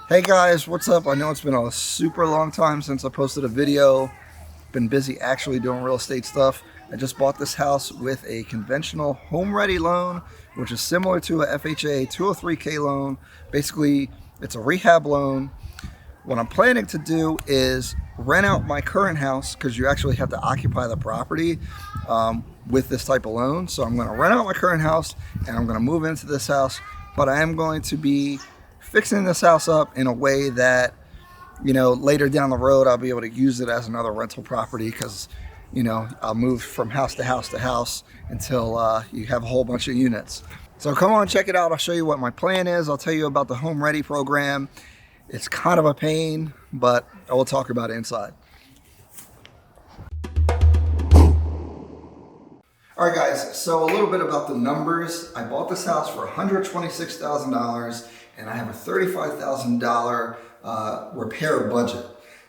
Hey guys, what's up? I know it's been a super long time since I posted a video. Been busy actually doing real estate stuff. I just bought this house with a conventional HomeReady loan, which is similar to a FHA 203K loan. Basically, it's a rehab loan. What I'm planning to do is rent out my current house because you actually have to occupy the property with this type of loan. So I'm going to rent out my current house and I'm going to move into this house, but I am going to be fixing this house up in a way that, later down the road, I'll be able to use it as another rental property because, I'll move from house to house to house until you have a whole bunch of units. So come on, check it out. I'll show you what my plan is. I'll tell you about the HomeReady program. It's kind of a pain, but I will talk about it inside. All right, guys, so a little bit about the numbers. I bought this house for $126,000 and I have a $35,000 repair budget.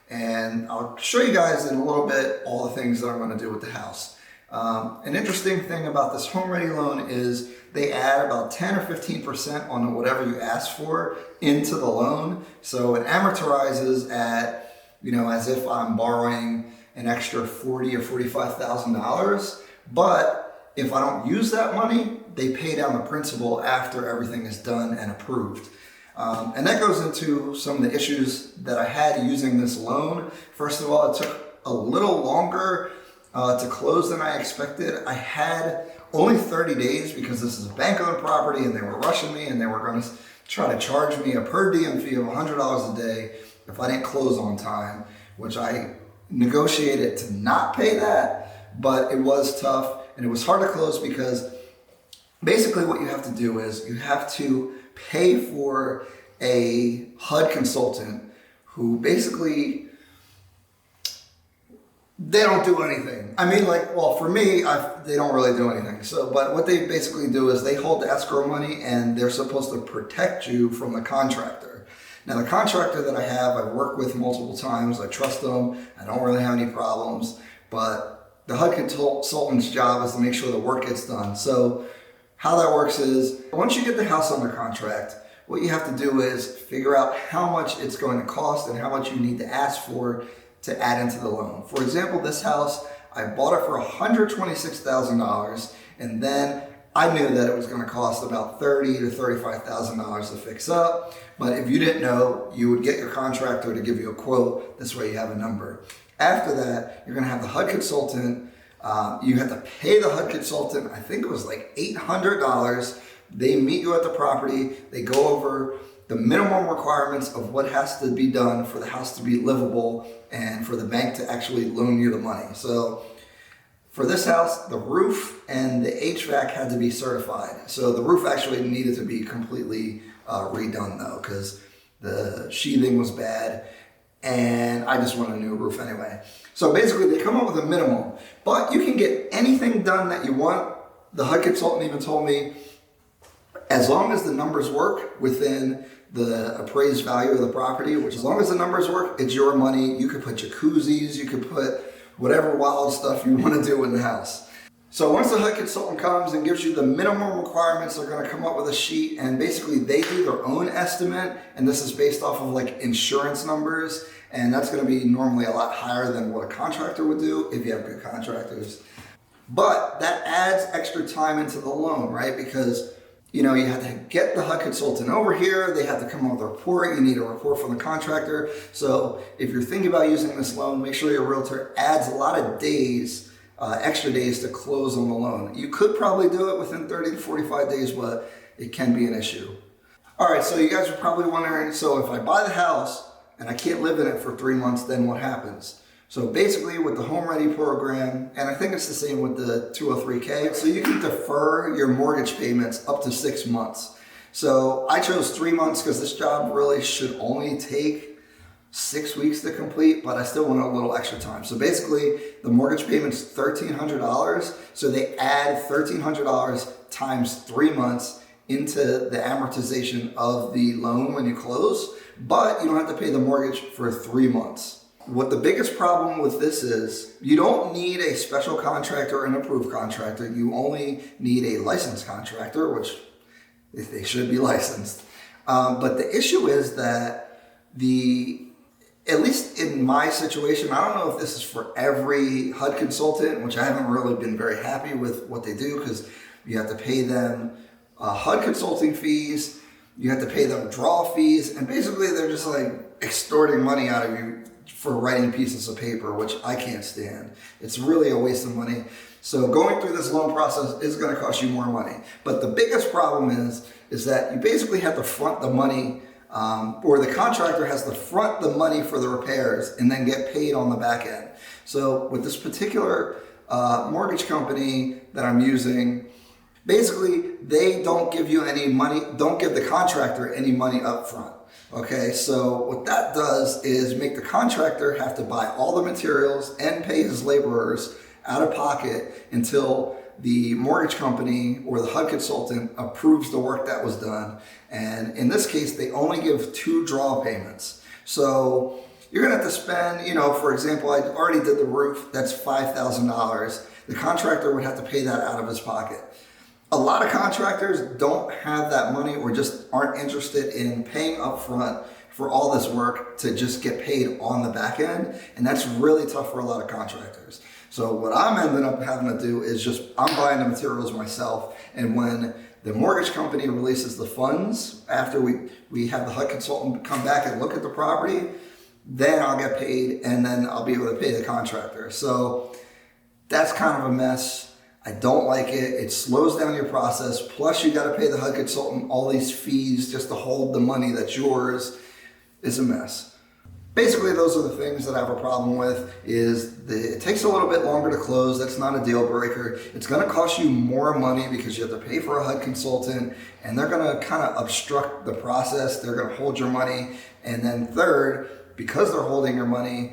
And I'll show you guys in a little bit all the things that I'm going to do with the house. An interesting thing about this HomeReady loan is they add about 10 or 15% on whatever you ask for into the loan. So it amortizes at, as if I'm borrowing an extra $40,000 or $45,000. But if I don't use that money, they pay down the principal after everything is done and approved. And that goes into some of the issues that I had using this loan. First of all, it took a little longer to close than I expected. I had only 30 days because this is a bank-owned property and they were rushing me and they were going to try to charge me a per diem fee of $100 a day if I didn't close on time, which I negotiated to not pay that, but it was tough and it was hard to close because basically what you have to do is you have to pay for a HUD consultant who basically, they don't do anything. I mean, for me, they don't really do anything. But what they basically do is they hold the escrow money and they're supposed to protect you from the contractor. Now, the contractor that I have, I've worked with multiple times. I trust them. I don't really have any problems. But the HUD consultant's job is to make sure the work gets done. So how that works is once you get the house under contract, what you have to do is figure out how much it's going to cost and how much you need to ask for to add into the loan. For example, this house, I bought it for $126,000 and then I knew that it was going to cost about $30,000 to $35,000 to fix up. But if you didn't know, you would get your contractor to give you a quote. This way you have a number. After that, you're going to have the HUD consultant. You have to pay the HUD consultant, I think it was like $800. They meet you at the property. They go over the minimum requirements of what has to be done for the house to be livable and for the bank to actually loan you the money. So for this house, the roof and the HVAC had to be certified. So the roof actually needed to be completely redone though, because the sheathing was bad. And I just want a new roof anyway. So basically they come up with a minimum, but you can get anything done that you want. The HUD consultant even told me, as long as the numbers work within the appraised value of the property, which as long as the numbers work, it's your money. You could put jacuzzis, you could put whatever wild stuff you want to do in the house. So once the HUD consultant comes and gives you the minimum requirements, they're going to come up with a sheet and basically they do their own estimate. And this is based off of like insurance numbers. And that's going to be normally a lot higher than what a contractor would do if you have good contractors. But that adds extra time into the loan, right? Because you have to get the HUD consultant over here. They have to come up with a report. You need a report from the contractor. So if you're thinking about using this loan, make sure your realtor adds a lot of days, extra days to close on the loan. You could probably do it within 30 to 45 days, but it can be an issue. All right, so you guys are probably wondering, so if I buy the house and I can't live in it for 3 months, then what happens? So basically with the HomeReady program, and I think it's the same with the 203K, so you can defer your mortgage payments up to 6 months. So I chose 3 months because this job really should only take 6 weeks to complete, but I still want a little extra time. So basically the mortgage payment's $1,300. So they add $1,300 times 3 months into the amortization of the loan when you close, but you don't have to pay the mortgage for 3 months. What the biggest problem with this is, you don't need a special contractor or an approved contractor. You only need a licensed contractor, which they should be licensed. But the issue is that at least in my situation, I don't know if this is for every HUD consultant, which I haven't really been very happy with what they do, because you have to pay them HUD consulting fees, you have to pay them draw fees, and basically they're just like extorting money out of you for writing pieces of paper, which I can't stand. It's really a waste of money. So going through this loan process is going to cost you more money. But the biggest problem is that you basically have to front the money, or the contractor has to front the money for the repairs and then get paid on the back end. So with this particular mortgage company that I'm using, basically they don't give you any money, don't give the contractor any money up front. Okay, so what that does is make the contractor have to buy all the materials and pay his laborers out of pocket until the mortgage company or the HUD consultant approves the work that was done. And in this case, they only give 2 draw payments. So you're gonna have to spend, for example, I already did the roof, that's $5,000. The contractor would have to pay that out of his pocket. A lot of contractors don't have that money or just aren't interested in paying up front for all this work to just get paid on the back end. And that's really tough for a lot of contractors. So what I'm ending up having to do is I'm buying the materials myself. And when the mortgage company releases the funds, after we have the HUD consultant come back and look at the property, then I'll get paid and then I'll be able to pay the contractor. So that's kind of a mess. I don't like it. It slows down your process. Plus you got to pay the HUD consultant all these fees just to hold the money that's yours. It's a mess. Basically, those are the things that I have a problem with. It takes a little bit longer to close. That's not a deal breaker. It's going to cost you more money because you have to pay for a HUD consultant, and they're going to kind of obstruct the process. They're going to hold your money. And then third, because they're holding your money,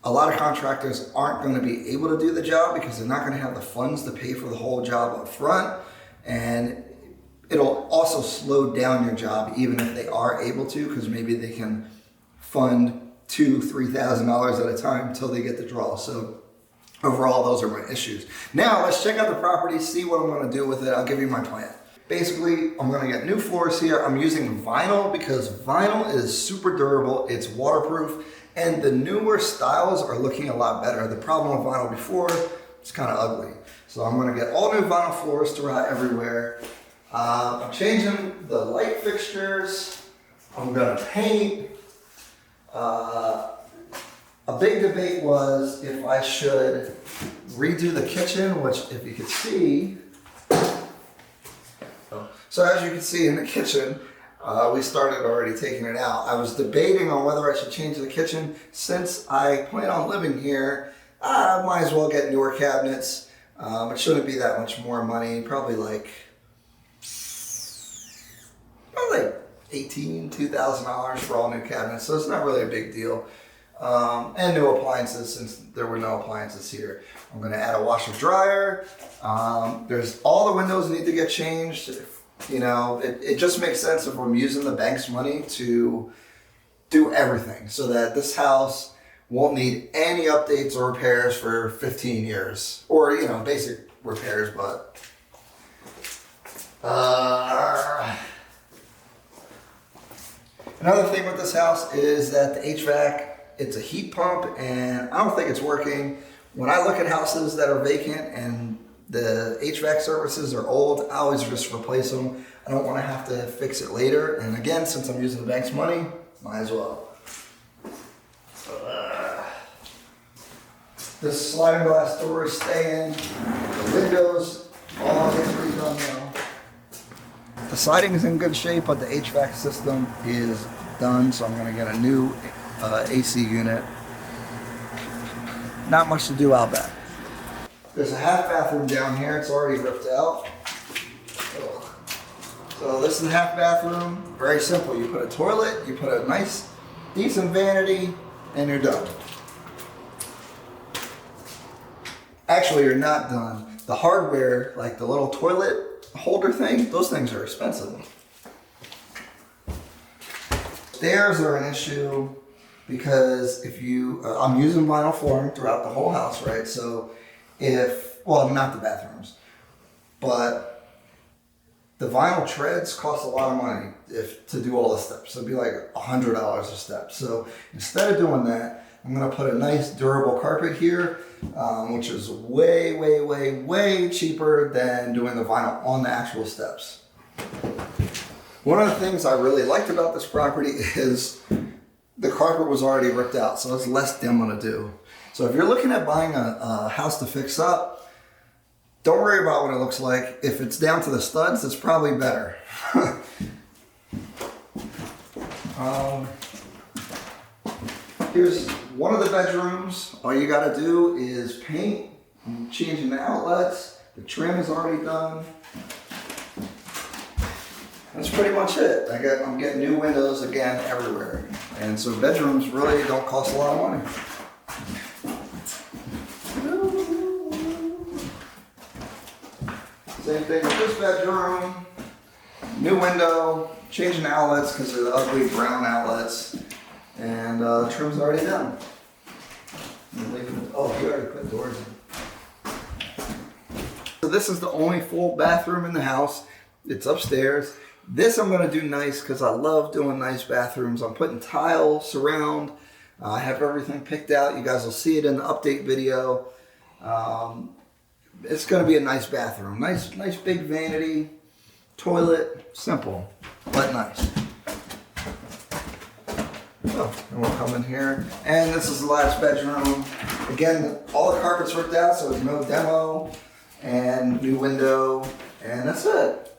a lot of contractors aren't going to be able to do the job because they're not going to have the funds to pay for the whole job up front. And it'll also slow down your job even if they are able to, because maybe they can fund $2,000-$3,000 at a time until they get the draw. So overall, those are my issues. Now let's check out the property, see what I'm going to do with it. I'll give you my plan. Basically, I'm going to get new floors here. I'm using vinyl because vinyl is super durable. It's waterproof. And the newer styles are looking a lot better. The problem with vinyl before, it's kind of ugly. So I'm gonna get all new vinyl floors throughout everywhere. I'm changing the light fixtures. I'm gonna paint. A big debate was if I should redo the kitchen, which if you could see, so as you can see in the kitchen, we started already taking it out. I was debating on whether I should change the kitchen. Since I plan on living here, I might as well get newer cabinets. It shouldn't be that much more money, probably like $2,000 for all new cabinets. So it's not really a big deal. And new appliances, since there were no appliances here. I'm gonna add a washer dryer. There's all the windows need to get changed. It just makes sense if I'm using the bank's money to do everything so that this house won't need any updates or repairs for 15 years. Or, basic repairs, but... Another thing with this house is that the HVAC, it's a heat pump, and I don't think it's working. When I look at houses that are vacant and the HVAC services are old, I always just replace them. I don't want to have to fix it later. And again, since I'm using the bank's money, might as well. This sliding glass door is staying. The windows all get redone now. The siding is in good shape, but the HVAC system is done, so I'm going to get a new AC unit. Not much to do out back. There's a half bathroom down here. It's already ripped out. So this is the half bathroom. Very simple. You put a toilet, you put a nice, decent vanity, and you're done. Actually, you're not done. The hardware, like the little toilet holder thing, those things are expensive. Stairs are an issue because I'm using vinyl flooring throughout the whole house, right? So not the bathrooms, but The vinyl treads cost a lot of money to do all the steps. So it'd be like $100 a step. So instead of doing that, I'm gonna put a nice durable carpet here, which is way, way, way, way cheaper than doing the vinyl on the actual steps. One of the things I really liked about this property is the carpet was already ripped out, so it's less demo to do. So if you're looking at buying a house to fix up, don't worry about what it looks like. If it's down to the studs, it's probably better. Here's one of the bedrooms. All you gotta do is paint, and changing the outlets. The trim is already done. That's pretty much it. I'm getting new windows again everywhere. And so bedrooms really don't cost a lot of money. Same thing with this bedroom. New window, changing the outlets because they're the ugly brown outlets. And trim's already done. Oh, you already put doors in. So this is the only full bathroom in the house. It's upstairs. This I'm gonna do nice because I love doing nice bathrooms. I'm putting tile, surround. I have everything picked out. You guys will see it in the update video. It's gonna be a nice bathroom. Nice big vanity, toilet, simple, but nice. Oh, and we'll come in here. And this is the last bedroom. Again, all the carpet's ripped out, so there's no demo, and new window, and that's it.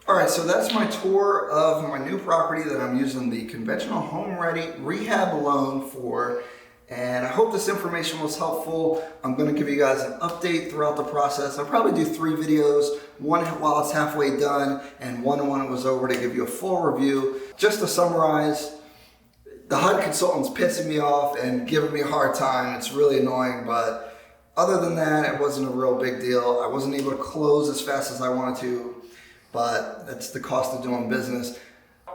All right, so that's my tour of my new property that I'm using the conventional HomeReady rehab loan for. And I hope this information was helpful. I'm gonna give you guys an update throughout the process. I'll probably do 3 videos, one while it's halfway done, and one when it was over to give you a full review. Just to summarize, the HUD consultant's pissing me off and giving me a hard time. It's really annoying, but other than that, it wasn't a real big deal. I wasn't able to close as fast as I wanted to, but that's the cost of doing business.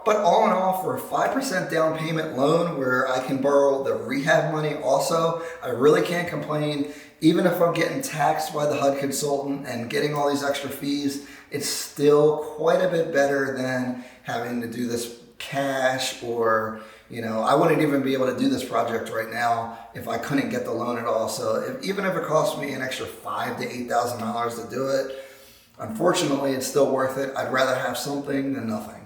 But all in all, for a 5% down payment loan where I can borrow the rehab money also, I really can't complain. Even if I'm getting taxed by the HUD consultant and getting all these extra fees, it's still quite a bit better than having to do this cash or, you know, I wouldn't even be able to do this project right now if I couldn't get the loan at all. So even if it cost me an extra $5,000 to $8,000 to do it, unfortunately, it's still worth it. I'd rather have something than nothing.